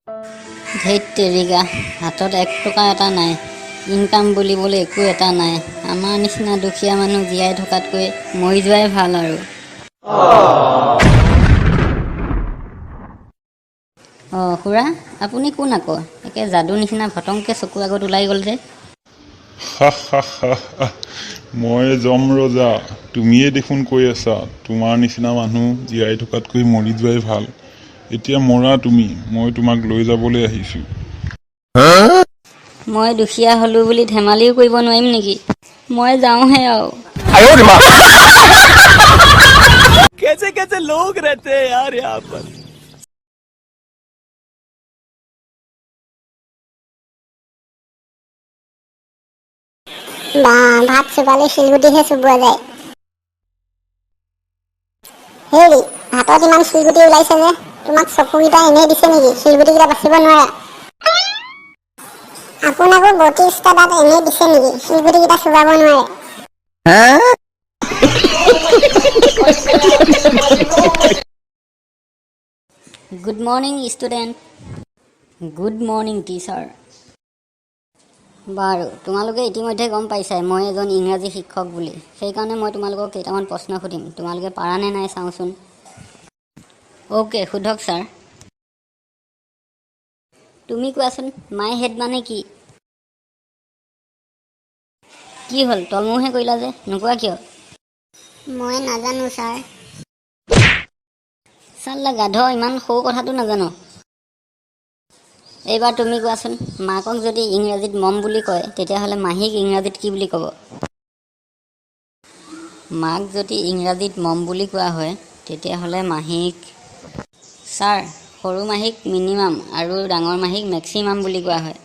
ধেইত তেৰিকা, হাতত 1 টকা এটা নাই, ইনকাম বুলিবলৈ একো এটা নাই। আমাৰ নিচিনা দুখীয়া মানুহ জীয়াই থকাতকৈ মৰি যোৱাই ভাল আৰু। খুৰা, আপুনি কোন আকৌ? একে যাদু নিচিনা ভটংকে চকু আগত ওলাই গ'ল যে। মই যম ৰজা, তুমিয়ে দেখোন কৈ আছা তোমাৰ নিচিনা মানুহ জীয়াই থকাতকৈ মৰি যোৱাই ভাল। এতিয়া মৰা তুমি, মই তোমাক লৈ যাবলৈ আহিছোঁ। মই দুখীয়া হ'লো বুলি ধেমালিও কৰিব নোৱাৰিম নেকি? মই যাওঁহে আৰু। कैसे कैसे लोग रहते हैं यार यहाँ पर। ভাত চুবালে শিলগুটিহে চুবোৱা যায়। হেৰি, ভাতত ইমান শিলগুটি ওলাইছে যে, তোমাক চকুকেইটা এনেই দিছে নেকি? শিলগুটিকেইটা বাচিব নোৱাৰা? আপোনাকো 32টা দাঁত এনেই দিছে নেকি? শিলগুটিকেইটা চুবাব নোৱাৰে? Good morning student. Good morning teacher. বাৰু, তোমালোকে ইতিমধ্যে গম পাইছাই মই এজন ইংৰাজী শিক্ষক বুলি। সেইকাৰণে মই তোমালোকক কেইটামান প্ৰশ্ন সুধিম, তোমালোকে পাৰানে নাই চাওঁচোন। অ'কে, সোধক ছাৰ। তুমি কোৱাচোন, মাই হেড মানে কি? কি হ'ল, তলমূৰহে কৰিলা যে, নোকোৱা কিয়? মই নাজানো ছাৰ। চাল্লা গাধ, ইমান সৰু কথাটো নাজানো। এইবাৰ তুমি কোৱাচোন, মাকক যদি ইংৰাজীত মম বুলি কয় তেতিয়াহ'লে মাহীক ইংৰাজীত কি বুলি ক'ব? মাক যদি ইংৰাজীত মম বুলি কোৱা হয় তেতিয়াহ'লে মাহীক, ছাৰ, সৰু মাহীক মিনিমাম আৰু ডাঙৰ মাহীক মেক্সিমাম বুলি কোৱা হয়।